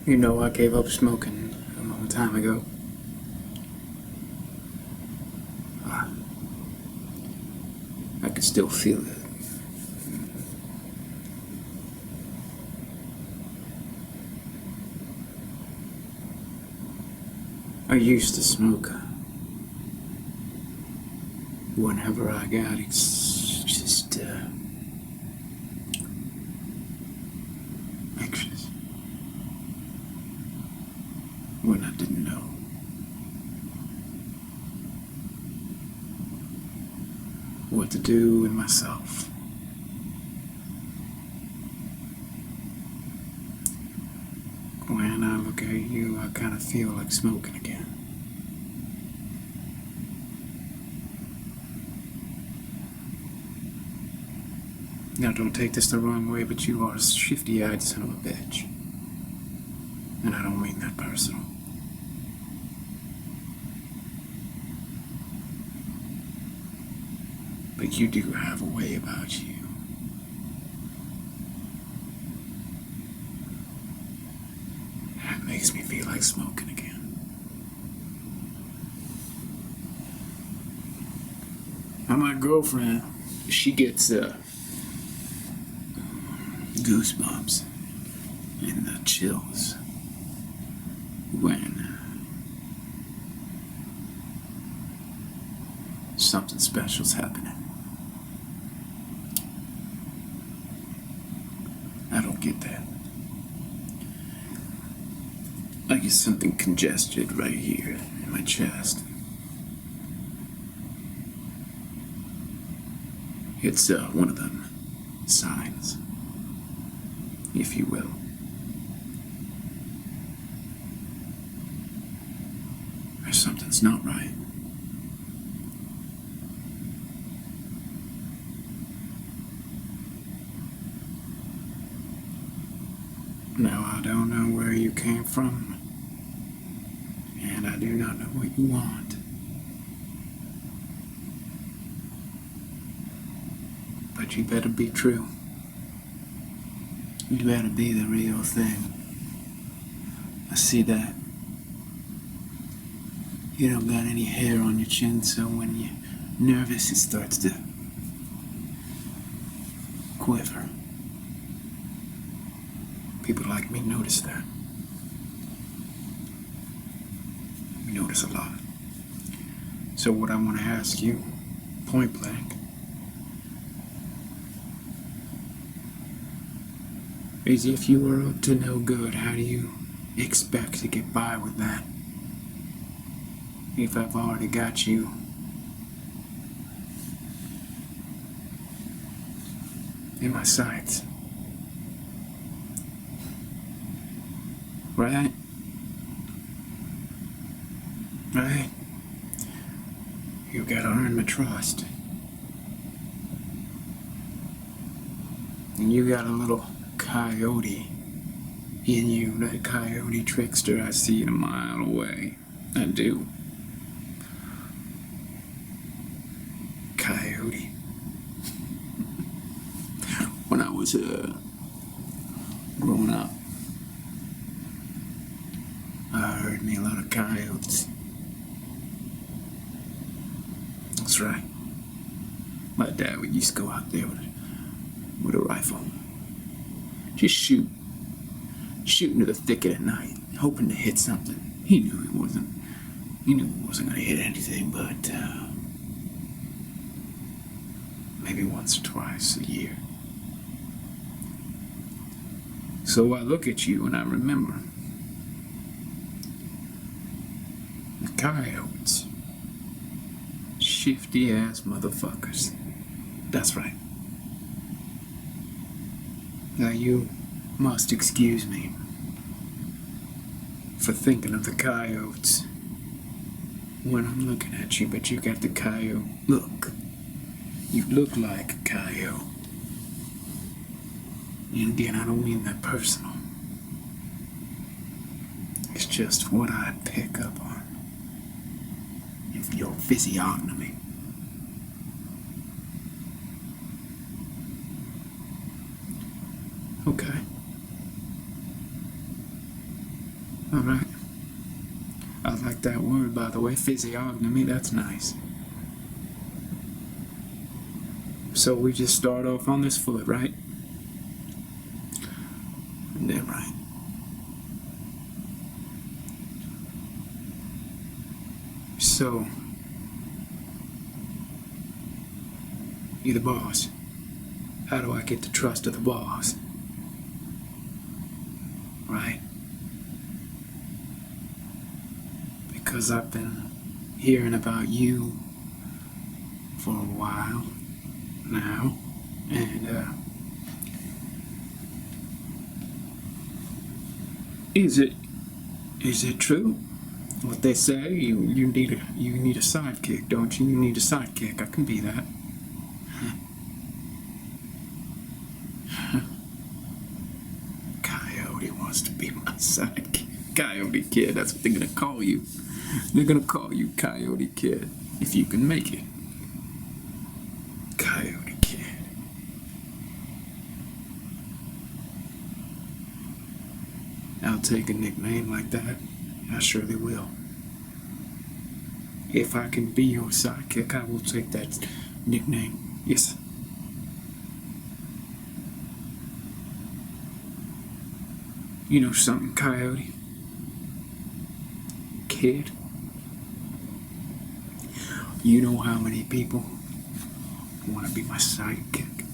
You know, I gave up smoking a long time ago. I could still feel it. I used to smoke whenever I got just anxious. When I didn't know what to do with myself. When I look at you, I kind of feel like smoking again. Now, don't take this the wrong way, but you are a shifty-eyed son of a bitch. And I don't mean that personal. But you do have a way about you. That makes me feel like smoking again. Now, my girlfriend, she gets goosebumps and the chills when something special's happening. I don't get that. I get something congested right here in my chest. It's one of them signs, if you will. Or something's not right. Now, I don't know where you came from, and I do not know what you want. But you better be true. You better be the real thing. I see that. You don't got any hair on your chin, so when you're nervous, it starts to quiver. People like me notice that. We notice a lot. So what I want to ask you, point blank, is if you were up to no good, how do you expect to get by with that? If I've already got you in my sights. Right? Right? You gotta earn my trust. And you got a little coyote in you, that coyote trickster. I see it a mile away. I do. Coyote. When I was growing up, I heard me a lot of coyotes. That's right. My dad would used to go out there with a rifle. Just shoot into the thicket at night, hoping to hit something. He knew he wasn't gonna hit anything, but maybe once or twice a year. So I look at you and I remember the coyotes. Shifty ass motherfuckers. That's right. Now you must excuse me for thinking of the coyotes when I'm looking at you, but you got the coyote look. You look like a coyote. And again, I don't mean that personal. It's just what I pick up on in your physiognomy. Okay. All right. I like that word, by the way, physiognomy. That's nice. So we just start off on this foot, right? Damn right. So, you're the boss. How do I get the trust of the boss? Right? Because I've been hearing about you for a while now, and is it true what they say? You need a sidekick, don't you? You need a sidekick. I can be that. Coyote wants to be my sidekick. Coyote Kid, that's what they're gonna call you. They're gonna call you Coyote Kid if you can make it. Coyote Kid. I'll take a nickname like that. I surely will. If I can be your sidekick, I will take that nickname. Yes. You know something, Coyote? Kid? You know how many people want to be my sidekick?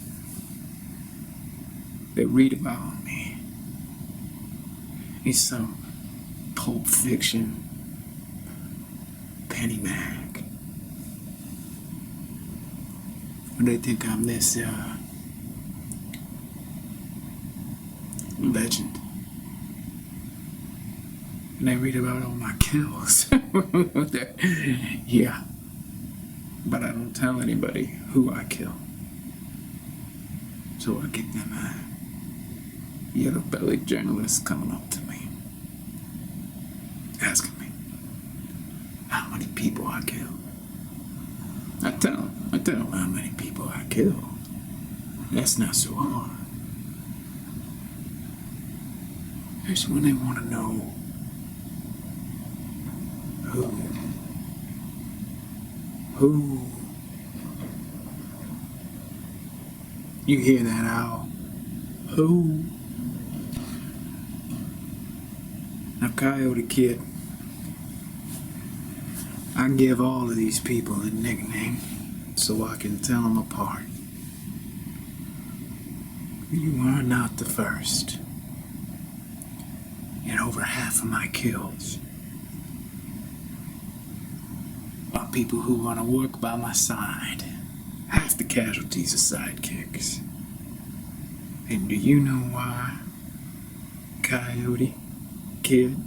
They read about me in some Pulp Fiction penny mag. And they think I'm this legend. And they read about all my kills. Yeah. But I don't tell anybody who I kill. So I get them yellow-bellied journalists coming up to me, asking me how many people I kill. I tell them how many people I kill. That's not so hard. It's when they want to know who. You hear that, owl? Who? Now, Coyote Kid, I give all of these people a nickname so I can tell them apart. You are not the first. And over half of my kills are people who want to work by my side. Half the casualties are sidekicks. And do you know why, Coyote Kid?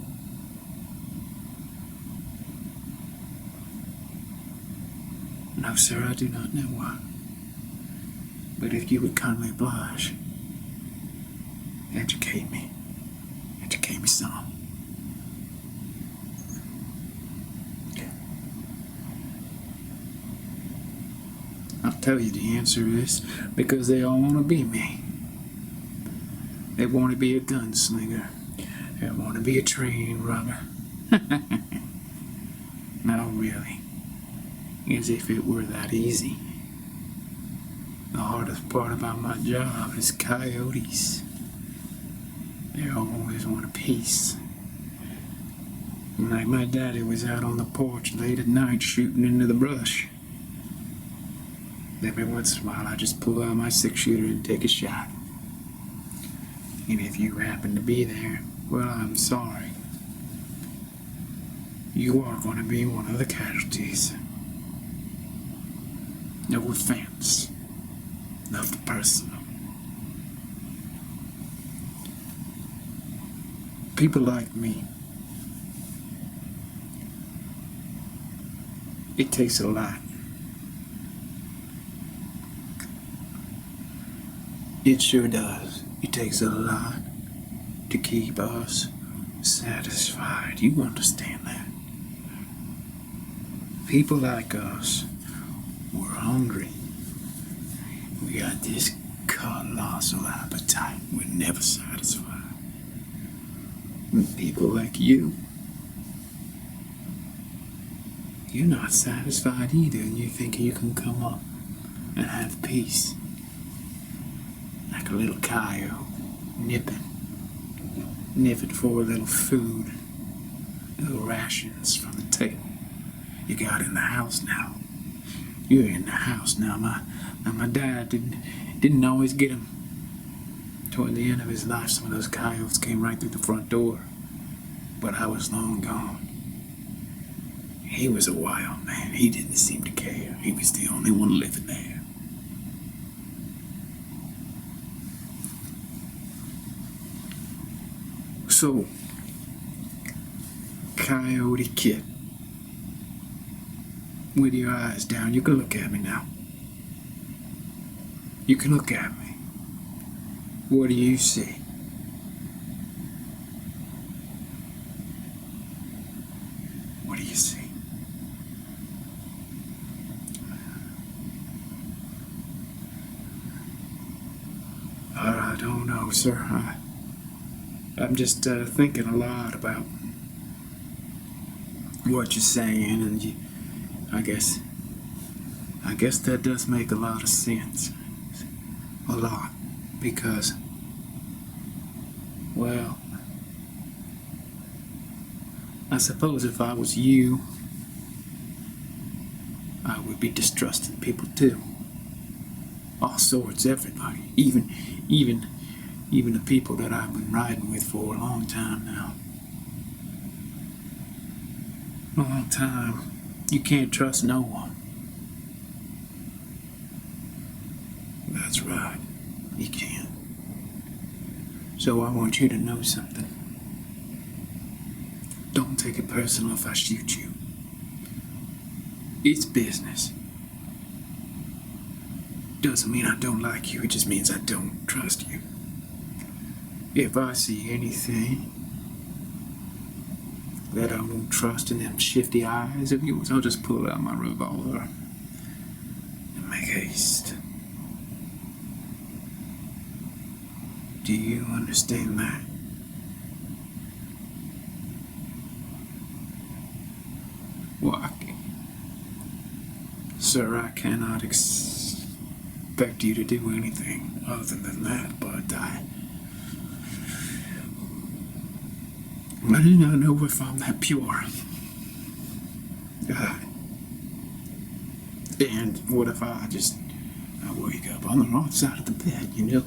No, sir, I do not know why. But if you would kindly oblige, educate me. Educate me some. I'll tell you the answer is because they all want to be me. They want to be a gunslinger. They want to be a train robber. No, really. As if it were that easy. The hardest part about my job is coyotes. They always want a piece. Like my daddy was out on the porch late at night shooting into the brush. Every once in a while I just pull out my 6-shooter and take a shot. And if you happen to be there, well, I'm sorry. You are going to be one of the casualties. No offense. Nothing personal. People like me, it takes a lot. It sure does. It takes a lot to keep us satisfied. You understand that? People like us, we're hungry. We got this colossal appetite. We're never satisfied. People like you, you're not satisfied either, and you think you can come up and have peace. Like a little coyote, nipping for a little food, little rations from the table you got in the house now. You're in the house now. My dad didn't always get him. Toward the end of his life, some of those coyotes came right through the front door. But I was long gone. He was a wild man. He didn't seem to care. He was the only one living there. So, Coyote Kid, with your eyes down, you can look at me now. You can look at me. What do you see? What do you see? I don't know, sir. I'm just thinking a lot about what you're saying, and I guess that does make a lot of sense. A lot. Because, well, I suppose if I was you, I would be distrusting people too. All sorts, everybody. Even the people that I've been riding with for a long time now. A long time. You can't trust no one. That's right. You can't. So I want you to know something. Don't take it personal if I shoot you. It's business. Doesn't mean I don't like you, it just means I don't trust you. If I see anything that I won't trust in them shifty eyes of yours, I'll just pull out my revolver and make haste. Do you understand that? Well, sir, I cannot expect you to do anything other than that, but I do not know if I'm that pure. And what if I wake up on the wrong side of the bed, you know?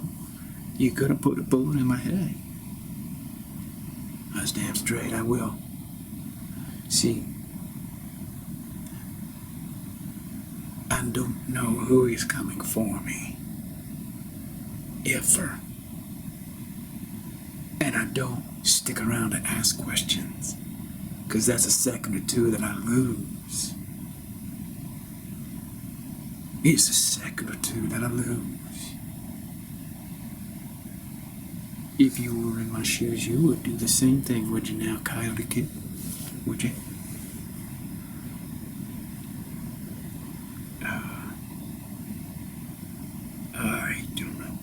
You could have put a bullet in my head. That's damn straight, I will. See, I don't know who is coming for me. Ever. And I don't stick around to ask questions. 'Cause that's a second or two that I lose. It's a second or two that I lose. If you were in my shoes, you would do the same thing, would you now, Coyote Kid? Would you? I don't know.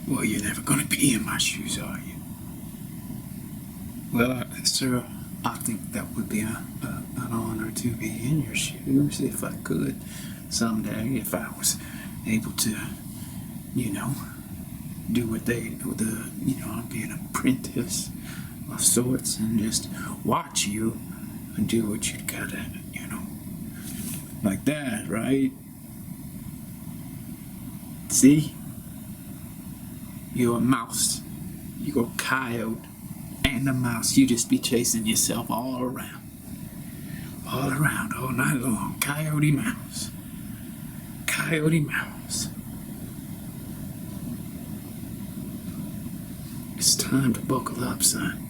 Well, you're never gonna be in my shoes, are you? Well, sir, I think that would be an honor to be in your shoes if I could someday, if I was able to, you know, do what they do, be an apprentice of sorts and just watch you and do what you gotta, like that, right? See? You're a mouse. You're a coyote and a mouse. You just be chasing yourself all around, all night long. Coyote mouse. Coyote mouse. It's time to buckle up, son.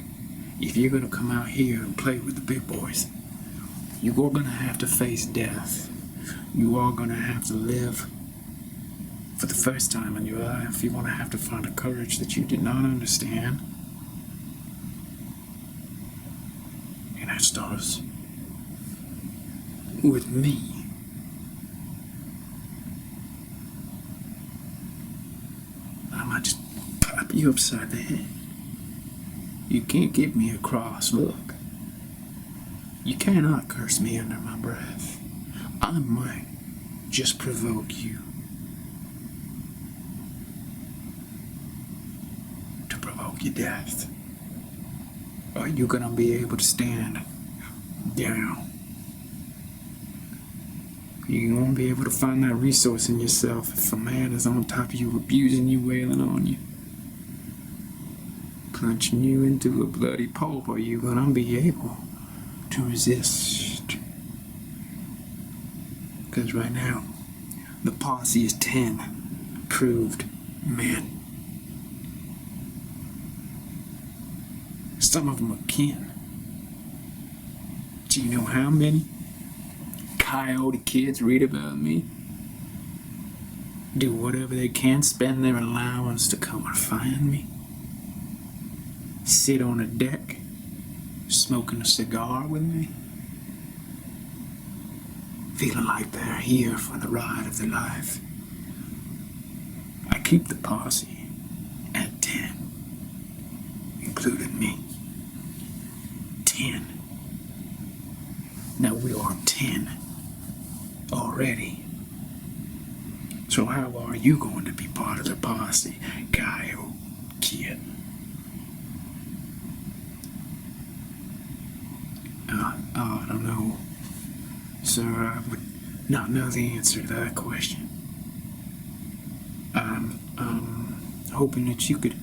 If you're gonna come out here and play with the big boys, you are gonna have to face death. You are gonna have to live for the first time in your life. You're gonna have to find a courage that you did not understand. And that starts with me. I might just slap you upside the head. You can't give me a cross look. You cannot curse me under my breath. I might just provoke you to provoke your death. Are you gonna be able to stand down? You won't be able to find that resource in yourself if a man is on top of you, abusing you, wailing on you, plunging you into a bloody pulp. Are you gonna be able to resist? Because right now, the posse is 10 proved men. Some of them are kin. Do you know how many Coyote kids read about me? Do whatever they can, spend their allowance to come and find me. Sit on a deck, smoking a cigar with me. Feeling like they're here for the ride of their life. I keep the posse at 10, including me. 10. Now we are 10 already. So how are you going to be part of the posse, Coyote kid? I don't know. Sir, I would not know the answer to that question. I'm hoping that you could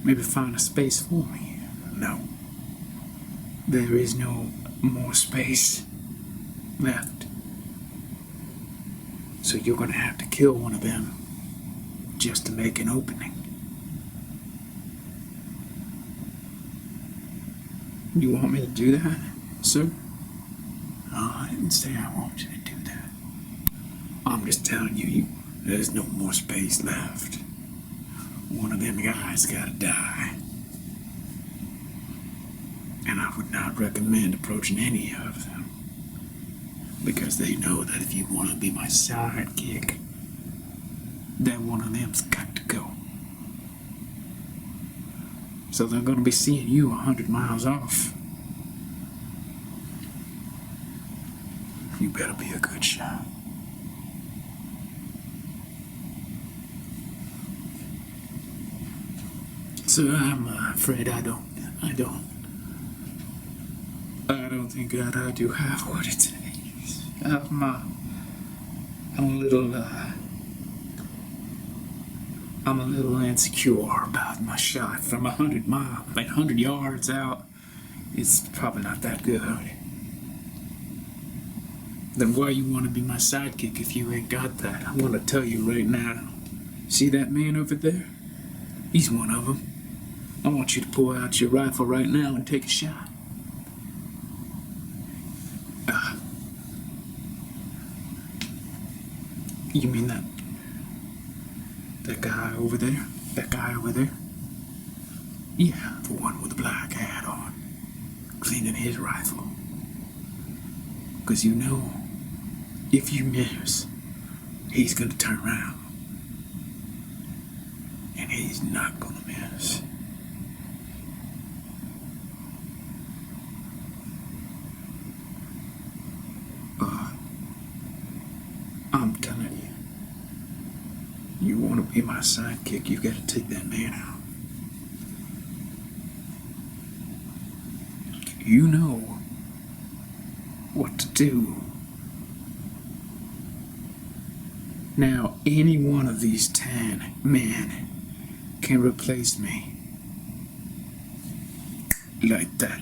maybe find a space for me. No. There is no more space left. So you're gonna have to kill one of them just to make an opening. You want me to do that, sir? Oh, I didn't say I want you to do that. I'm just telling you, there's no more space left. One of them guys gotta die. And I would not recommend approaching any of them, because they know that if you want to be my sidekick, that one of them's got to go. So they're going to be seeing you 100 miles off. You better be a good shot. So I'm afraid I don't think that I do have what it takes. I'm a little insecure about my shot from 100 yards out. It's probably not that good. Then why you want to be my sidekick if you ain't got that? I'm gonna tell you right now. See that man over there? He's one of them. I want you to pull out your rifle right now and take a shot. You mean that guy over there? That guy over there? Yeah, the one with the black hat on, cleaning his rifle. 'Cause you know, if you miss, he's gonna turn around. And he's not gonna miss. I'm telling you, you want to be my sidekick, you gotta take that man out. You know what to do. Now, any one of these 10 men can replace me. Like that.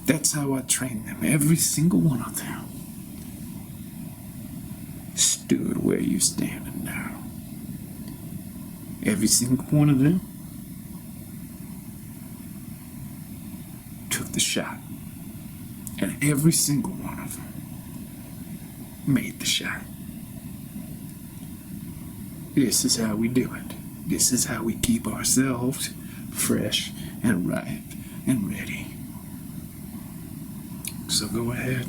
That's how I train them, every single one of them. Stood where you're standing now. Every single one of them took the shot. And every single one of them made the shot. This is how we do it. This is how we keep ourselves fresh and ripe and ready. So go ahead.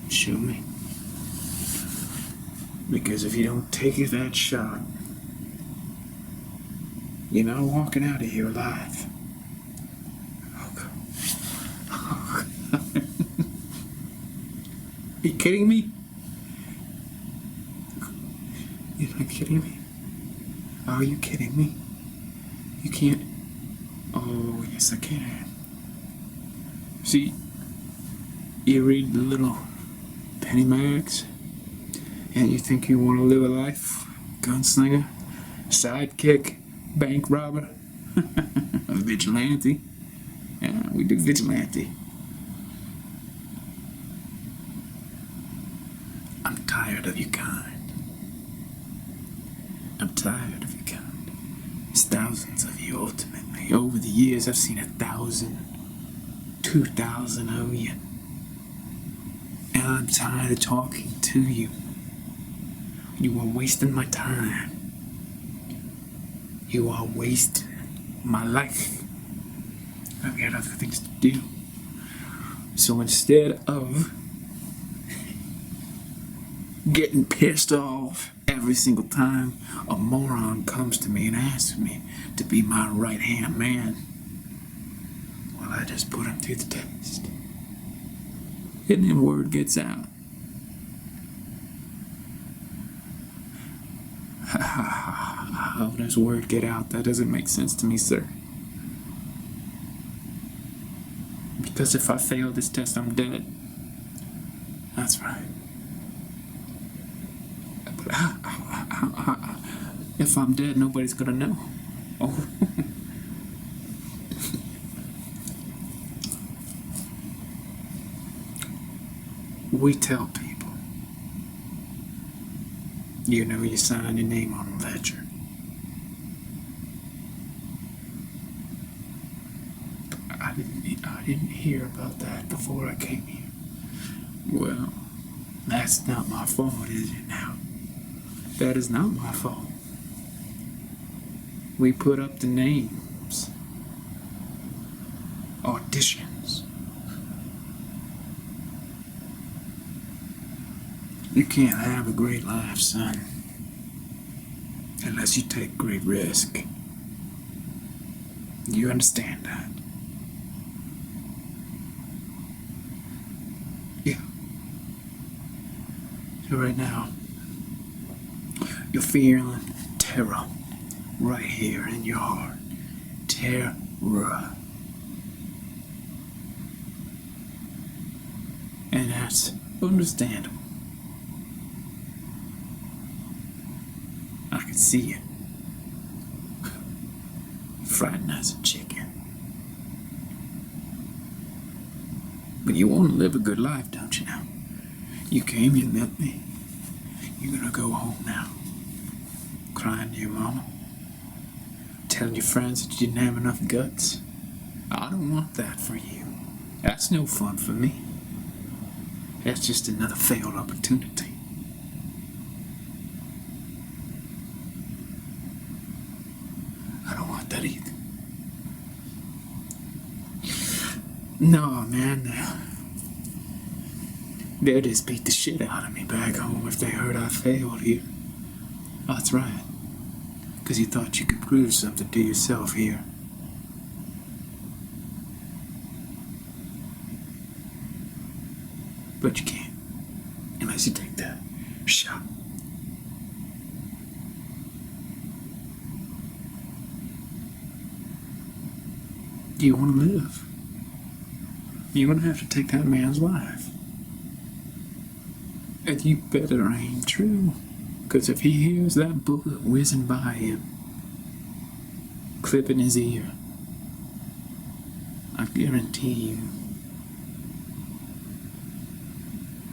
Show me. Because if you don't take that shot, you're not walking out of here alive. Oh, God. Oh, God. Are you kidding me? You're not kidding me? Are you kidding me? You can't. Oh, yes, I can. See, you read the little penny mags, and you think you want to live a life? Gunslinger, sidekick, bank robber, a vigilante. Yeah, we do vigilante. I'm tired of you kind. I'm tired of you kind. There's thousands of you ultimately. Over the years, I've seen 1,000, 2,000 of you. And I'm tired of talking to you. You are wasting my time. You are wasting my life. I've got other things to do. So instead of getting pissed off every single time a moron comes to me and asks me to be my right-hand man, well, I just put him through the test. And then word gets out. How does word get out? That doesn't make sense to me, sir. Because if I fail this test, I'm dead. That's right. But if I'm dead, nobody's gonna know. Oh. We tell people. You know, you sign your name on a ledger. I didn't hear about that before I came here. Well, that's not my fault, is it now? That is not my fault. We put up the names. Auditions. You can't have a great life, son, unless you take great risk. You understand that? Yeah. So right now, you're feeling terror right here in your heart. Terror. And that's understandable. I can see you. Frightened as a chicken. But you want to live a good life, don't you now? You came, you met me. You're gonna go home now. Crying to your mama. Telling your friends that you didn't have enough guts. I don't want that for you. That's no fun for me. That's just another failed opportunity. I don't want that either. No, man. They'll just beat the shit out of me back home if they heard I failed here. That's right. Because you thought you could prove something to yourself here. But you can't. Unless you take that shot. Do you want to live? You're going to have to take that man's life. And you better ain't true. Because if he hears that bullet whizzing by him, clipping his ear, I guarantee you,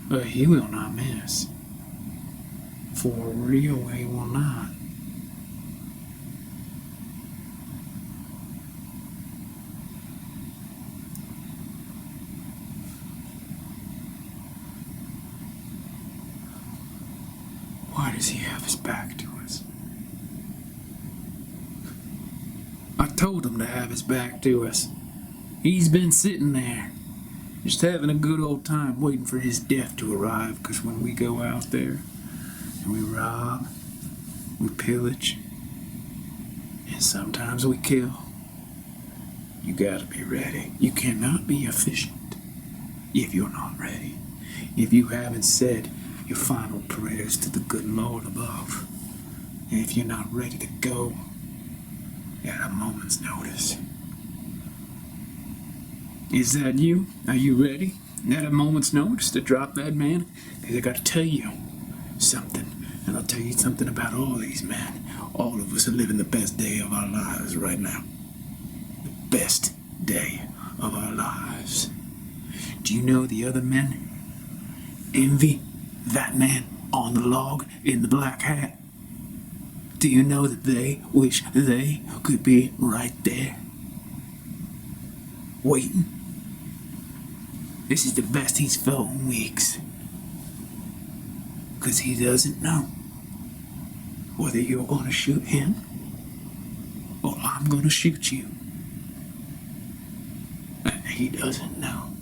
but he will not miss. For real, he will not. Why does he have his back to us? I told him to have his back to us. He's been sitting there, just having a good old time waiting for his death to arrive, because when we go out there, and we rob, we pillage, and sometimes we kill. You gotta be ready. You cannot be efficient if you're not ready. If you haven't said your final prayers to the good Lord above, and if you're not ready to go at a moment's notice. Is that you? Are you ready at a moment's notice to drop that man? Because I gotta tell you something, and I'll tell you something about all these men. All of us are living the best day of our lives right now. The best day of our lives. Do you know the other men envy that man on the log in the black hat? Do you know that they wish they could be right there, waiting? This is the best he's felt in weeks, because he doesn't know whether you're going to shoot him or I'm going to shoot you. And he doesn't know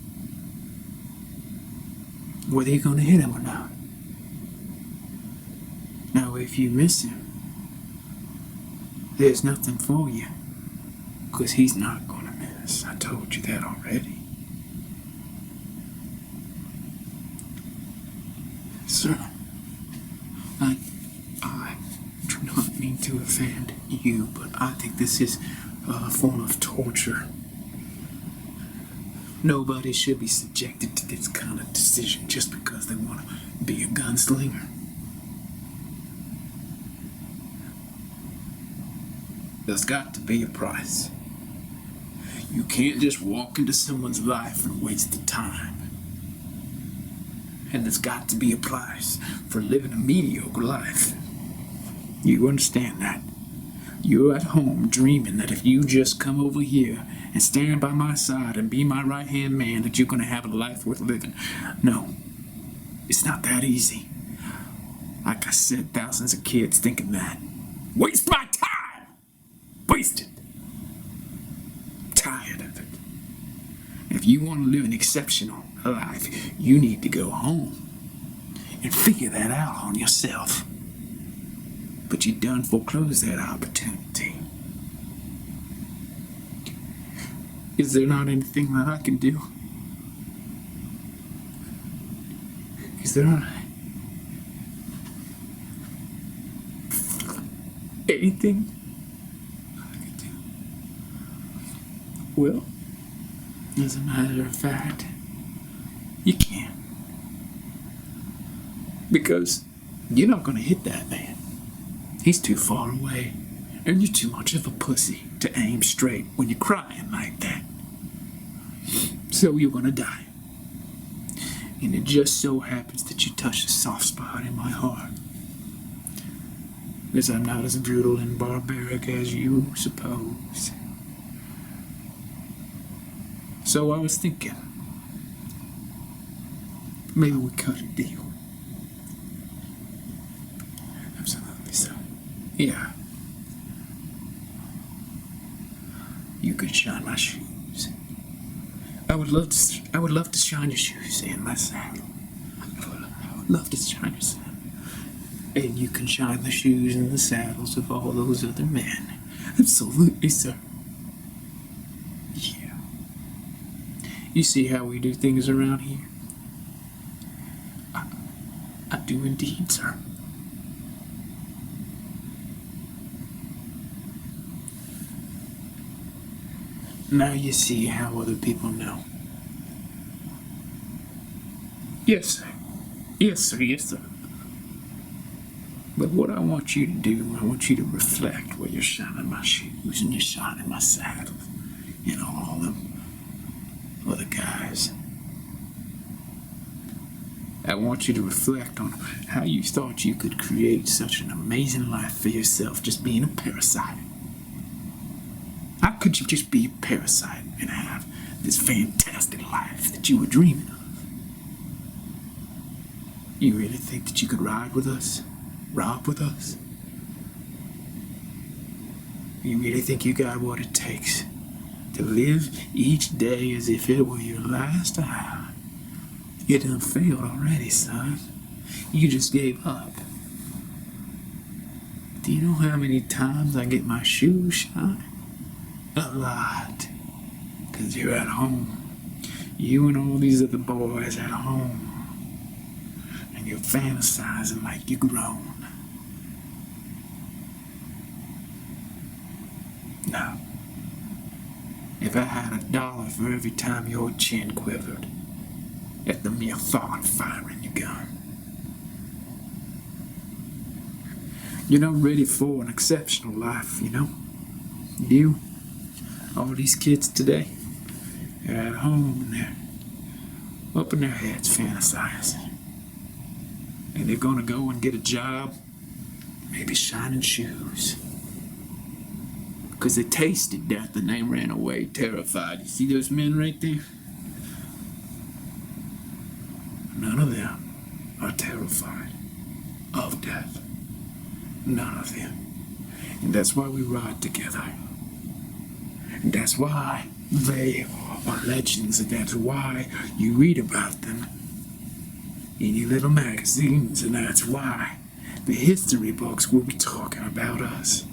whether you're going to hit him or not. Now, if you miss him, there's nothing for you, because he's not going to miss. I told you that already. Sir, I do not mean to offend you, but I think this is a form of torture. Nobody should be subjected to this kind of decision just because they want to be a gunslinger. There's got to be a price. You can't just walk into someone's life and waste the time. And there's got to be a price for living a mediocre life. You understand that? You're at home dreaming that if you just come over here and stand by my side and be my right-hand man, that you're going to have a life worth living. No, it's not that easy. Like I said, thousands of kids thinking that. Waste my time! Waste it. I'm tired of it. If you want to live an exceptional life, you need to go home and figure that out on yourself. But you done foreclosed that opportunity. Is there not anything that I can do? Is there not anything I can do? Well, as a matter of fact, you can't. Because you're not going to hit that man. He's too far away. And you're too much of a pussy to aim straight when you're crying like that. So you're going to die. And it just so happens that you touch a soft spot in my heart. Because I'm not as brutal and barbaric as you suppose. So I was thinking, maybe we cut a deal. Absolutely so. Yeah. You could shine my shoes. I would love to shine your shoes in my saddle. I would love to shine your saddle. And you can shine the shoes and the saddles of all those other men. Absolutely, sir. Yeah. You see how we do things around here? I do indeed, sir. Now you see how other people know. Yes, sir. Yes, sir. Yes, sir. But what I want you to do, I want you to reflect where you're shining my shoes and you're shining my saddle and all them other guys. I want you to reflect on how you thought you could create such an amazing life for yourself just being a parasite. How could you just be a parasite and have this fantastic life that you were dreaming of? You really think that you could ride with us? Rob with us? You really think you got what it takes to live each day as if it were your last hour? You done failed already, son. You just gave up. Do you know how many times I get my shoes shined? A lot. 'Cause you're at home. You and all these other boys at home. And you're fantasizing like you're grown. Now, if I had $1 for every time your chin quivered at the mere thought of firing your gun, you're not ready for an exceptional life, you know? You, all these kids today, they're at home and they're up in their heads fantasizing. And they're gonna go and get a job, maybe shining shoes. Because they tasted death and they ran away terrified. You see those men right there? None of them are terrified of death. None of them. And that's why we ride together. And that's why they are legends. And that's why you read about them in your little magazines. And that's why the history books will be talking about us.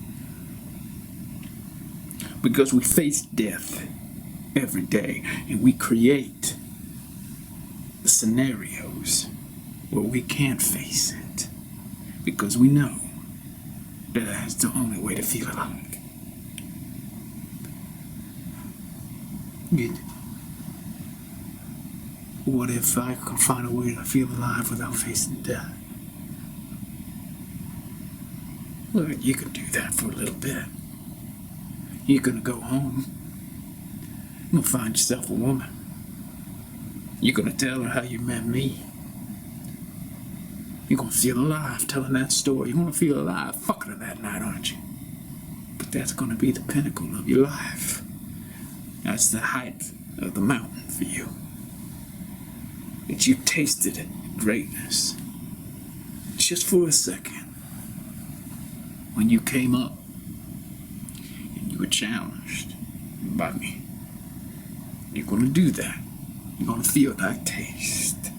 Because we face death every day, and we create the scenarios where we can't face it, because we know that that's the only way to feel alive. What if I could find a way to feel alive without facing death? Well, you can do that for a little bit. You're gonna go home. You're gonna find yourself a woman. You're gonna tell her how you met me. You're gonna feel alive telling that story. You're gonna feel alive fucking her that night, aren't you? But that's gonna be the pinnacle of your life. That's the height of the mountain for you. That you tasted greatness. Just for a second. When you came up, you were challenged by me. You're gonna do that. You're gonna feel that taste.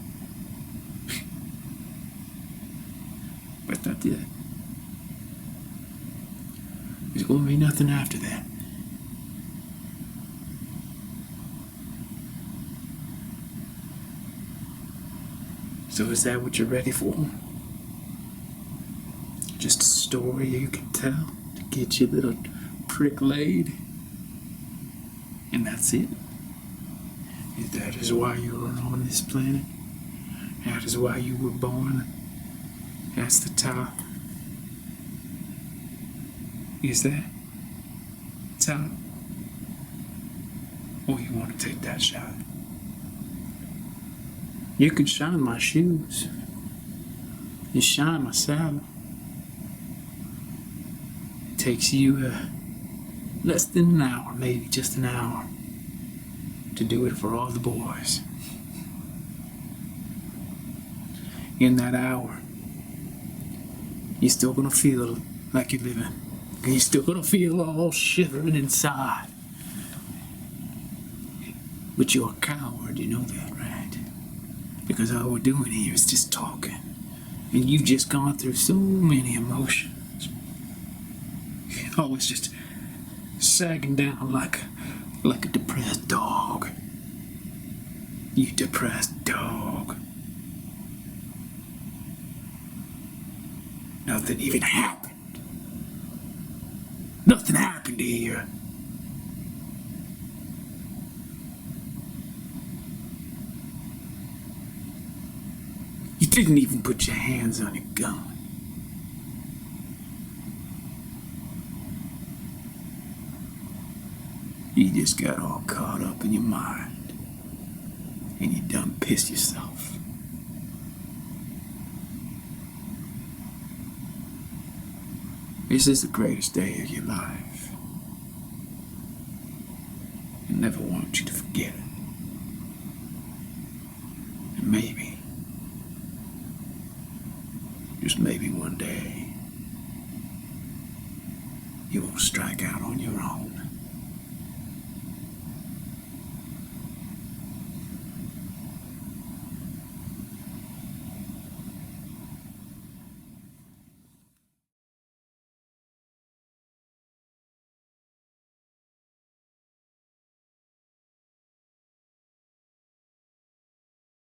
But that's it. There's gonna be nothing after that. So is that what you're ready for? Just a story you can tell to get your little prick laid, and that's it? That is why you were on this planet? That is why you were born? That's the top? Is that top? Or you want to take that shot? You can shine my shoes. You shine my saddle. It takes you less than an hour, maybe just an hour, to do it for all the boys. In that hour, you're still gonna feel like you're living. And you're still gonna feel all shivering inside. But you're a coward, you know that, right? Because all we're doing here is just talking. And you've just gone through so many emotions. Always just sagging down like a depressed dog. You depressed dog. Nothing even happened. Nothing happened here. You didn't even put your hands on your gun. You just got all caught up in your mind, and you done pissed yourself. This is the greatest day of your life. I never want you to forget it. And maybe, just maybe one day, you will strike out on your own.